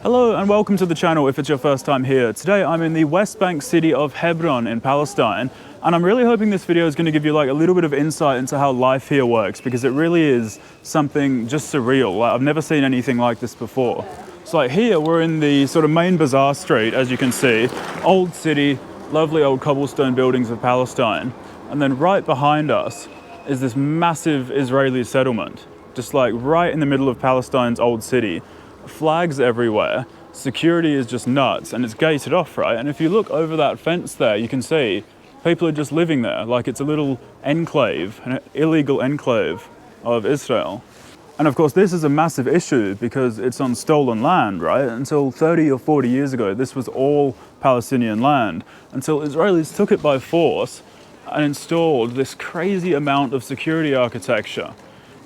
Hello and welcome to the channel if it's your first time here. Today I'm in the West Bank city of Hebron in Palestine, and I'm really hoping this video is going to give you like a little bit of insight into how life here works, because it really is something just surreal. Like, I've never seen anything like this before. So like here we're in the sort of main bazaar street, as you can see, old city, lovely old cobblestone buildings of Palestine, and then right behind us is this massive Israeli settlement, just like right in the middle of Palestine's old city. Flags everywhere, security is just nuts, and it's gated off, right? And if you look over that fence there, you can see people are just living there like it's a little enclave, an illegal enclave of Israel. And of course this is a massive issue because it's on stolen land, right? Until 30 or 40 years ago this was all Palestinian land, until Israelis took it by force and installed this crazy amount of security architecture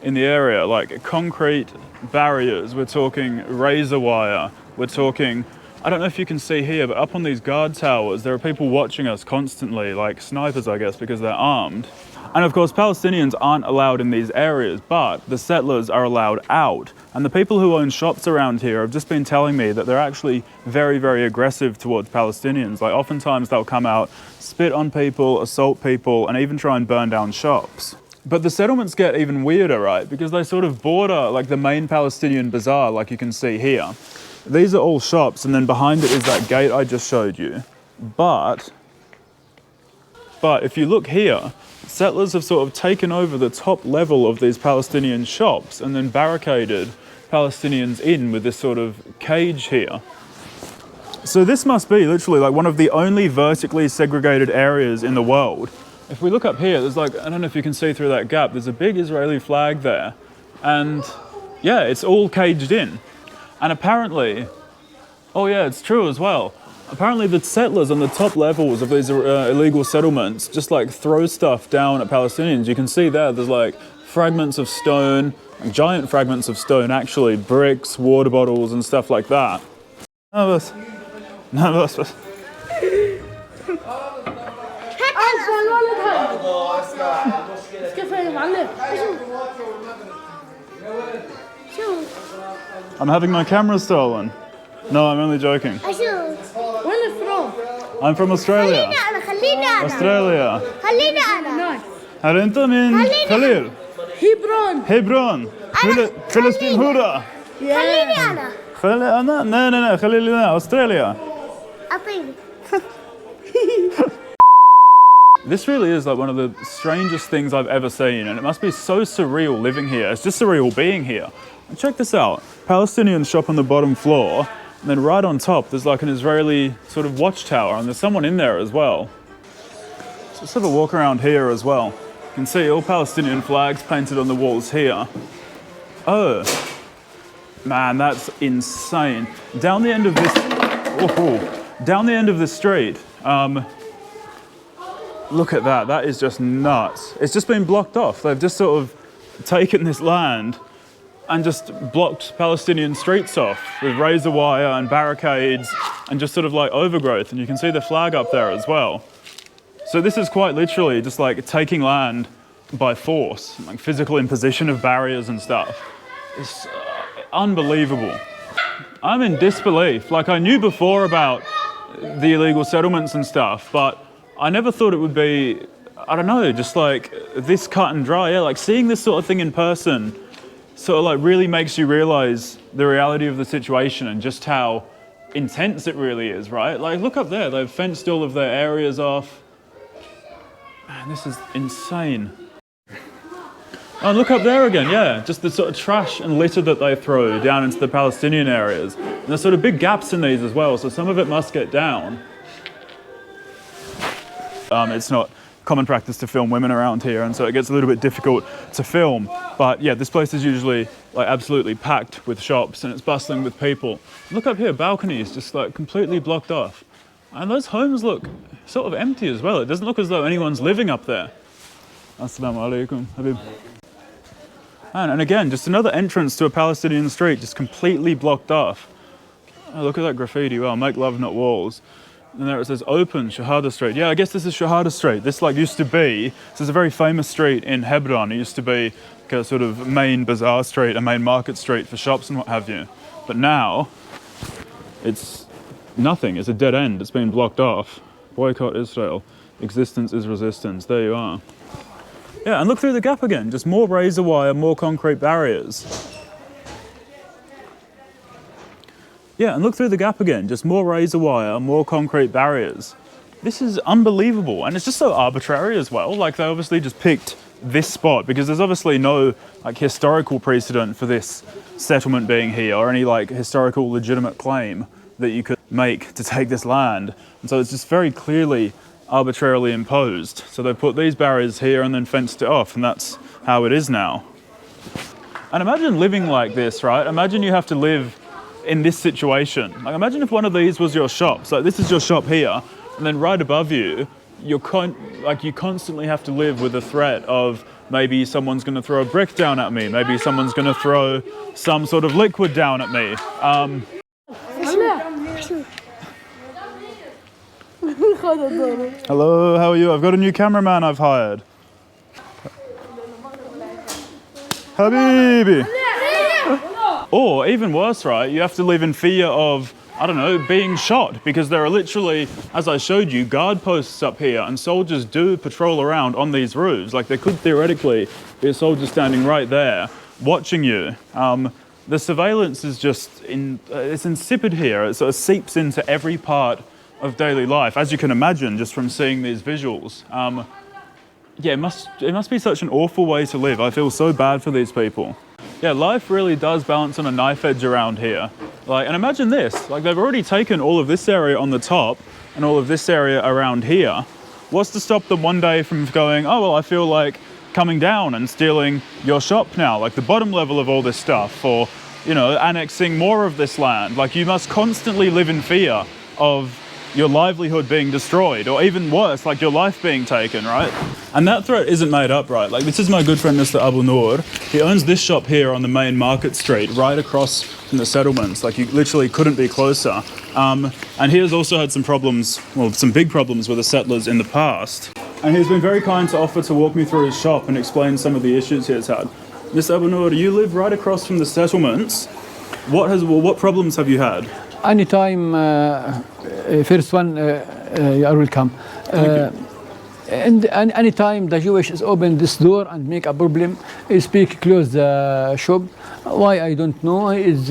in the area, like concrete barriers, we're talking razor wire, we're talking, I don't know if you can see here, but up on these guard towers there are people watching us constantly, like snipers I guess, because they're armed. And of course Palestinians aren't allowed in these areas, but the settlers are allowed out. And the people who own shops around here have just been telling me that they're actually very, very aggressive towards Palestinians. Like oftentimes they'll come out, spit on people, assault people, and even try and burn down shops. But the settlements get even weirder, right? Because they sort of border like the main Palestinian bazaar, like you can see here. These are all shops, and then behind it is that gate I just showed you. But if you look here, settlers have sort of taken over the top level of these Palestinian shops and then barricaded Palestinians in with this sort of cage here. So this must be literally like one of the only vertically segregated areas in the world. If we look up here, there's like, I don't know if you can see through that gap, there's a big Israeli flag there. And yeah, it's all caged in. And apparently, oh yeah, it's true as well. Apparently the settlers on the top levels of these illegal settlements just like throw stuff down at Palestinians. You can see there's like fragments of stone, like giant fragments of stone actually, bricks, water bottles and stuff like that. I'm having my camera stolen. No, I'm only joking. Where are you from? I'm from Australia. Australia. هل أنت من خليل؟ هبرون. فلسطين هورا. خليني أنا. خليني أنا. أستراليا. This really is like one of the strangest things I've ever seen, and it must be so surreal living here. It's just surreal being here. And check this out. Palestinian shop on the bottom floor, and then right on top there's like an Israeli sort of watchtower, and there's someone in there as well. So let's have a walk around here as well. You can see all Palestinian flags painted on the walls here. Oh, man, that's insane. Down the end of this street, look at that, that is just nuts. It's just been blocked off. They've just sort of taken this land and just blocked Palestinian streets off with razor wire and barricades and just sort of like overgrowth. And you can see the flag up there as well. So this is quite literally just like taking land by force, like physical imposition of barriers and stuff. It's unbelievable. I'm in disbelief. Like I knew before about the illegal settlements and stuff, but I never thought it would be, I don't know, just like this cut and dry. Yeah, like seeing this sort of thing in person sort of like really makes you realize the reality of the situation and just how intense it really is, right? Like look up there, they've fenced all of their areas off. Man, this is insane. Oh, and look up there again, yeah, just the sort of trash and litter that they throw down into the Palestinian areas. And there's sort of big gaps in these as well, so some of it must get down. It's not common practice to film women around here, and so it gets a little bit difficult to film. But yeah, this place is usually like absolutely packed with shops and it's bustling with people. Look up here, balconies just like completely blocked off. And those homes look sort of empty as well. It doesn't look as though anyone's living up there. Assalamu alaikum, Habib. And again, just another entrance to a Palestinian street just completely blocked off. Oh, look at that graffiti, wow, make love not walls. And there it says open Shahada Street. Yeah, I guess this is Shahada Street. This like used to be, this is a very famous street in Hebron. It used to be like a sort of main bazaar street, a main market street for shops and what have you. But now, it's nothing. It's a dead end. It's been blocked off. Boycott Israel. Existence is resistance. There you are. Yeah, and look through the gap again. Just more razor wire, more concrete barriers. Yeah, and look through the gap again. Just more razor wire, more concrete barriers. This is unbelievable. And it's just so arbitrary as well. Like, they obviously just picked this spot because there's obviously no like historical precedent for this settlement being here or any like historical legitimate claim that you could make to take this land. And so it's just very clearly arbitrarily imposed. So they put these barriers here and then fenced it off, and that's how it is now. And imagine living like this, right? Imagine you have to live in this situation. Like, imagine if one of these was your shop. So this is your shop here, and then right above you, you constantly have to live with the threat of maybe someone's going to throw a brick down at me, maybe someone's going to throw some sort of liquid down at me. Hello, how are you? I've got a new cameraman I've hired. Habibi! Or even worse, right? You have to live in fear of, I don't know, being shot, because there are literally, as I showed you, guard posts up here, and soldiers do patrol around on these roofs. Like, there could theoretically be a soldier standing right there watching you. The surveillance is just, it's insipid here. It sort of seeps into every part of daily life, as you can imagine, just from seeing these visuals. Yeah, it must be such an awful way to live. I feel so bad for these people. Yeah, life really does balance on a knife edge around here. Like, and imagine this, like they've already taken all of this area on the top and all of this area around here. What's to stop them one day from going, oh, well, I feel like coming down and stealing your shop now, like the bottom level of all this stuff, or, you know, annexing more of this land. Like, you must constantly live in fear of your livelihood being destroyed, or even worse, like your life being taken, right? And that threat isn't made up, right? Like, this is my good friend, Mr. Abu Noor. He owns this shop here on the main market street, right across from the settlements. Like, you literally couldn't be closer. And he has also had some problems, well, some big problems with the settlers in the past. And he's been very kind to offer to walk me through his shop and explain some of the issues he has had. Mr. Abu Noor, you live right across from the settlements. What problems have you had? Anytime, first one, you are welcome. And anytime the Jewish is open this door and make a problem, he speak close the shop. Why, I don't know. Is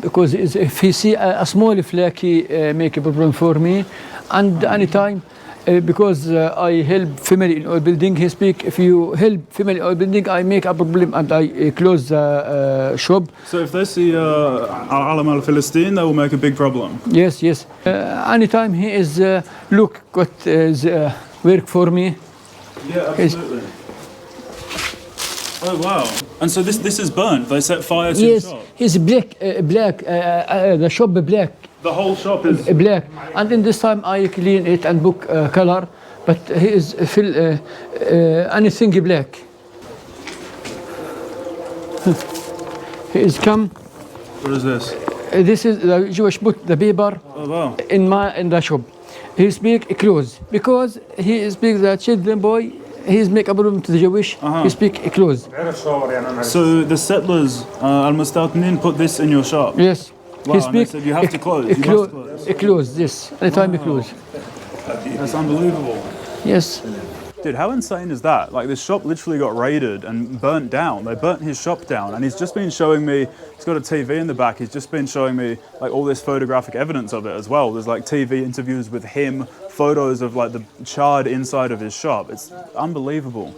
because if he see a small flaky make a problem for me, and anytime. Because I help family in oil building, he speak, if you help family in oil building, I make a problem and I close the shop. So if they see Alam al-Palestine, they will make a big problem? Yes, yes. Anytime he is, look what is work for me. Yeah, absolutely. Oh, wow. And so this is burnt? They set fire to the shop? Yes, he's black, the shop black. The whole shop is black, and in this time I clean it and book color, but he is fill anything black. He is come. What is this? This is the Jewish put the paper. Oh, wow. In the shop. He speak close because he speak the children boy. He make a problem to the Jewish. He speak close. So the settlers, al-Mustaqinin, put this in your shop? Yes. Wow, he speak, said you have to close. You must close. Close this. Anytime he close. That's unbelievable. Yes. Dude, how insane is that? Like, this shop literally got raided and burnt down. They burnt his shop down, and he's just been showing me, he's got a TV in the back, he's just been showing me like all this photographic evidence of it as well. There's like TV interviews with him, photos of like the charred inside of his shop. It's unbelievable.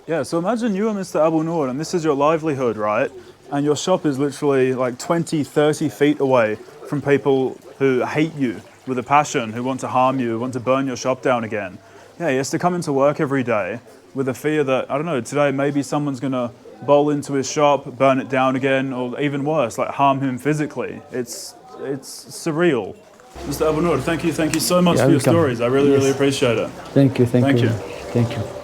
Yeah, so imagine you are Mr. Abu Noor, and this is your livelihood, right? And your shop is literally like 20, 30 feet away from people who hate you with a passion, who want to harm you, who want to burn your shop down again. Yeah, he has to come into work every day with a fear that, I don't know, today maybe someone's gonna bowl into his shop, burn it down again, or even worse, like harm him physically. It's surreal. Mr. Abu Noor, thank you so much for your stories. I really appreciate it. Thank you. Thank you. Thank you.